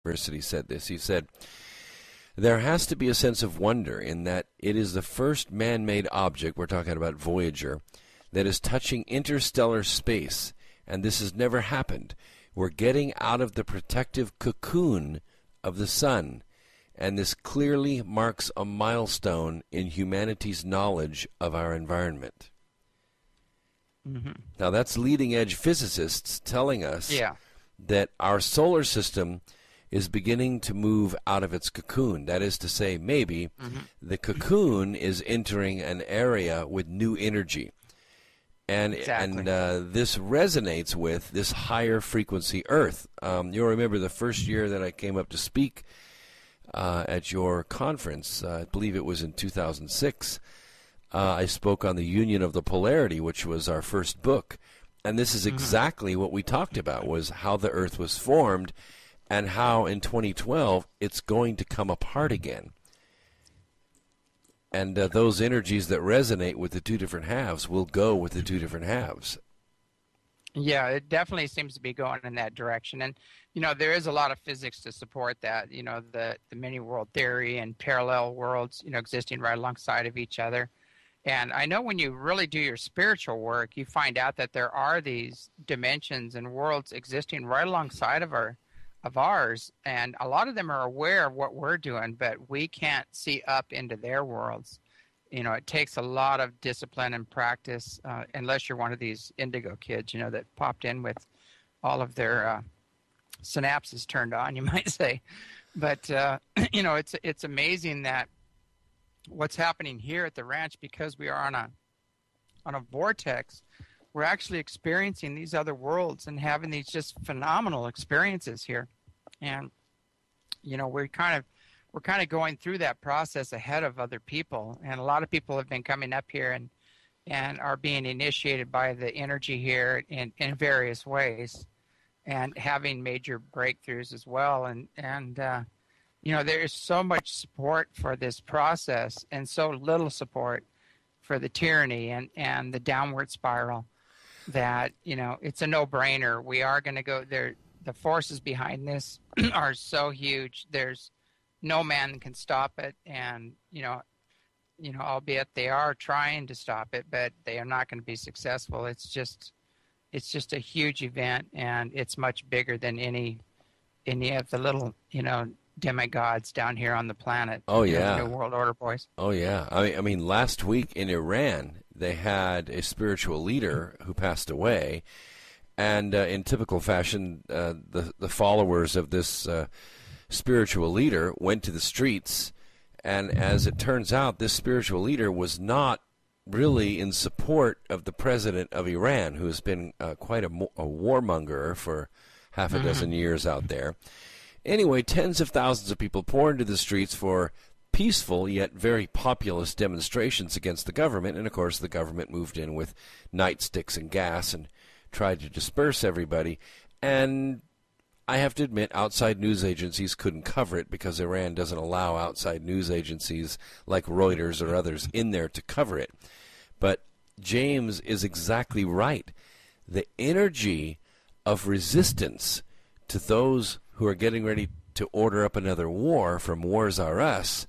University said this. He said, there has to be a sense of wonder in that it is the first man-made object, we're talking about Voyager, that is touching interstellar space, and this has never happened. We're getting out of the protective cocoon of the sun, and this clearly marks a milestone in humanity's knowledge of our environment. Mm-hmm. Now, that's leading-edge physicists telling us that our solar system is beginning to move out of its cocoon. That is to say, maybe the cocoon is entering an area with new energy. And this resonates with this higher frequency Earth. You'll remember the first year that I came up to speak at your conference, I believe it was in 2006, I spoke on the Union of the Polarity, which was our first book. And this is exactly what we talked about, was how the Earth was formed and how in 2012 it's going to come apart again. And those energies that resonate with the two different halves will go with the two different halves. Yeah, it definitely seems to be going in that direction. And, there is a lot of physics to support that, the many world theory and parallel worlds, existing right alongside of each other. And I know when you really do your spiritual work, you find out that there are these dimensions and worlds existing right alongside of ours, and a lot of them are aware of what we're doing, but we can't see up into their worlds. It takes a lot of discipline and practice, unless you're one of these indigo kids, that popped in with all of their synapses turned on, you might say. But, it's amazing that what's happening here at the ranch, because we are on a vortex, we're actually experiencing these other worlds and having these just phenomenal experiences here. And, we're kind of going through that process ahead of other people. And a lot of people have been coming up here and are being initiated by the energy here in various ways and having major breakthroughs as well. And there is so much support for this process and so little support for the tyranny and the downward spiral that, it's a no-brainer. We are going to go there. The forces behind this are so huge. There's no man can stop it. And, albeit they are trying to stop it, but they are not going to be successful. It's just a huge event, and it's much bigger than any of the little, demigods down here on the planet. Oh, yeah. New World Order boys. Oh, yeah. I mean, last week in Iran, they had a spiritual leader who passed away. And in typical fashion, the followers of this spiritual leader went to the streets. And as it turns out, this spiritual leader was not really in support of the president of Iran, who has been quite a warmonger for half a dozen years out there. Anyway, tens of thousands of people poured into the streets for peaceful yet very populist demonstrations against the government. And, of course, the government moved in with nightsticks and gas and tried to disperse everybody. And I have to admit, outside news agencies couldn't cover it because Iran doesn't allow outside news agencies like Reuters or others in there to cover it. But James is exactly right. The energy of resistance to those who are getting ready to order up another war from Wars R Us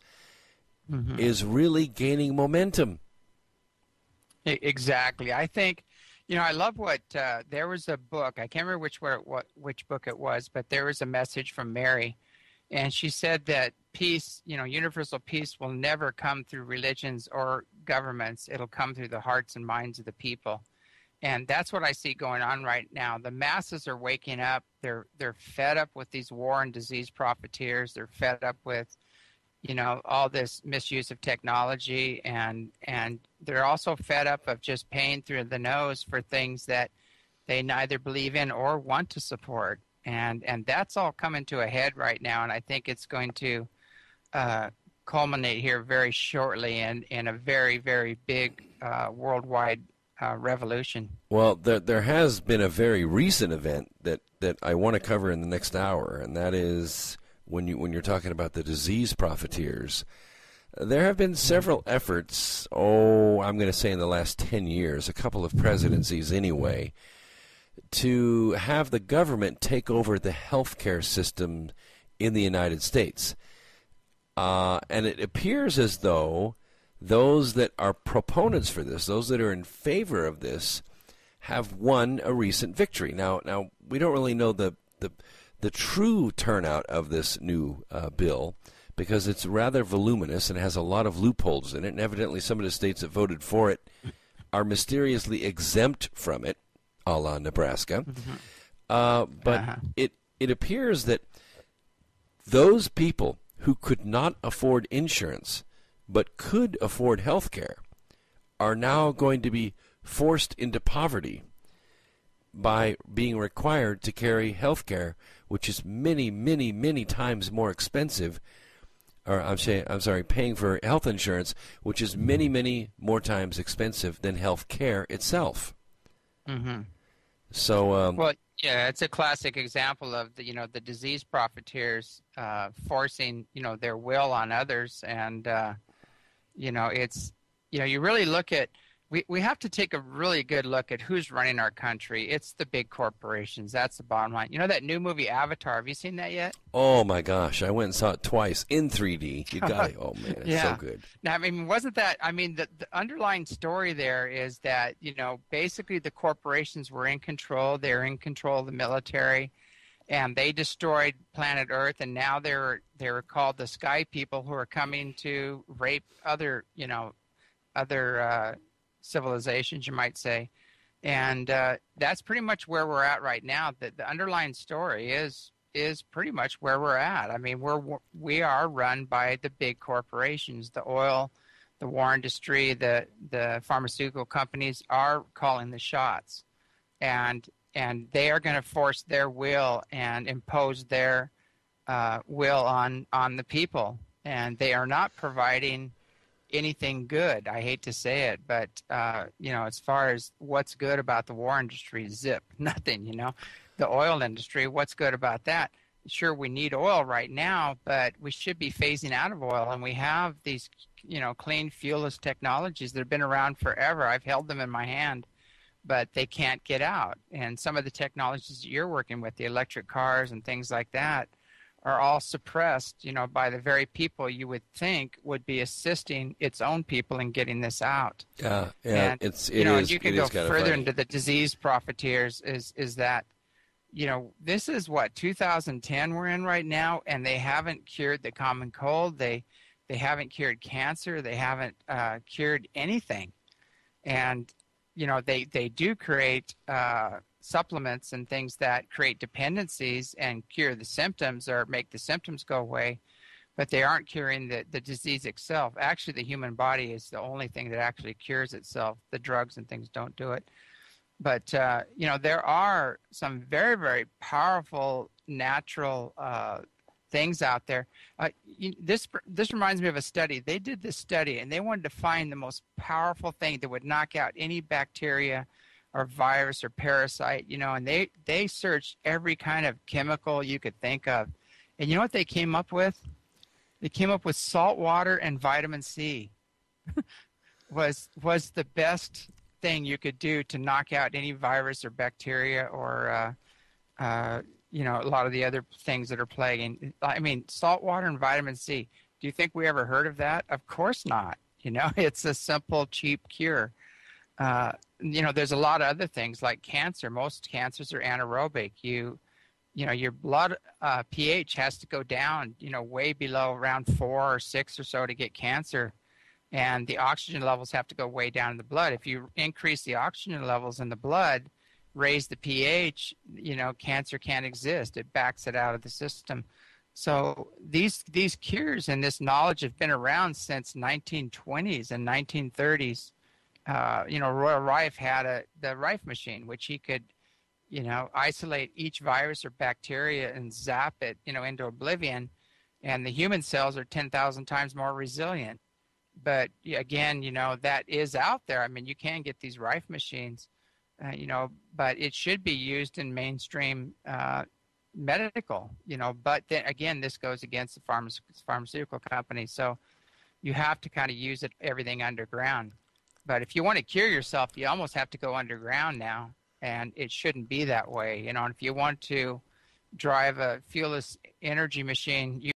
is really gaining momentum. Exactly. I think, I love what there was a book. I can't remember which book it was, but there was a message from Mary, and she said that peace, universal peace, will never come through religions or governments. It'll come through the hearts and minds of the people. And that's what I see going on right now. The masses are waking up. They're fed up with these war and disease profiteers. They're fed up with, all this misuse of technology, and they're also fed up of just paying through the nose for things that they neither believe in or want to support. And that's all coming to a head right now, and I think it's going to culminate here very shortly in a very, very big worldwide revolution. Well, there has been a very recent event that I want to cover in the next hour, and that is when you're talking about the disease profiteers. There have been several efforts, I'm going to say in the last 10 years, a couple of presidencies anyway, to have the government take over the healthcare system in the United States. And it appears as though those that are proponents for this, those that are in favor of this, have won a recent victory. Now we don't really know the true turnout of this new bill, because it's rather voluminous and has a lot of loopholes in it, and evidently some of the states that voted for it are mysteriously exempt from it, a la Nebraska. But it appears that those people who could not afford insurance but could afford health care are now going to be forced into poverty by being required to carry health care, which is many, many, many times more expensive. Or I'm sorry, paying for health insurance, which is many, many more times expensive than health care itself. So, well, yeah, it's a classic example of the disease profiteers forcing their will on others, and it's you really look at. We have to take a really good look at who's running our country. It's the big corporations. That's the bottom line. You know that new movie Avatar? Have you seen that yet? Oh my gosh, I went and saw it twice in 3D. You got it. Oh man, it's so good. Now, I mean, wasn't that? I mean, the underlying story there is that basically the corporations were in control. They're in control of the military, and they destroyed planet Earth. And now they're called the Sky People, who are coming to rape other civilizations, you might say. And that's pretty much where we're at right now. The underlying story is pretty much where we're at. I mean, we are run by the big corporations. The oil, the war industry, the pharmaceutical companies are calling the shots, and they are going to force their will and impose their will on the people, and they are not providing anything good. I hate to say it, but as far as what's good about the war industry, zip, nothing. The oil industry, what's good about that? Sure, we need oil right now, but we should be phasing out of oil, and we have these clean fuelless technologies that have been around forever. I've held them in my hand, but they can't get out. And some of the technologies that you're working with, the electric cars and things like that, are all suppressed, by the very people you would think would be assisting its own people in getting this out. Yeah, and, you can go further into the disease profiteers. Is that, this is what 2010 we're in right now, and they haven't cured the common cold. They haven't cured cancer. They haven't cured anything, and they do create supplements and things that create dependencies and cure the symptoms or make the symptoms go away, but they aren't curing the disease itself. Actually, the human body is the only thing that actually cures itself. The drugs and things don't do it. But, there are some very, very powerful natural things out there. This reminds me of a study. They did this study, and they wanted to find the most powerful thing that would knock out any bacteria or virus or parasite, and they searched every kind of chemical you could think of. And you know what they came up with? They came up with salt water and vitamin C was the best thing you could do to knock out any virus or bacteria or, a lot of the other things that are plaguing. I mean, salt water and vitamin C. Do you think we ever heard of that? Of course not. It's a simple, cheap cure. There's a lot of other things like cancer. Most cancers are anaerobic. Your blood pH has to go down, way below around 4 or 6 or so to get cancer. And the oxygen levels have to go way down in the blood. If you increase the oxygen levels in the blood, raise the pH, cancer can't exist. It backs it out of the system. So these cures and this knowledge have been around since 1920s and 1930s. Roy Rife had the Rife machine, which he could, isolate each virus or bacteria and zap it, into oblivion. And the human cells are 10,000 times more resilient. But again, that is out there. I mean, you can get these Rife machines, but it should be used in mainstream medical, But then again, this goes against the pharmaceutical companies. So you have to kind of use everything underground. But if you want to cure yourself, you almost have to go underground now, and it shouldn't be that way. And if you want to drive a fuelless energy machine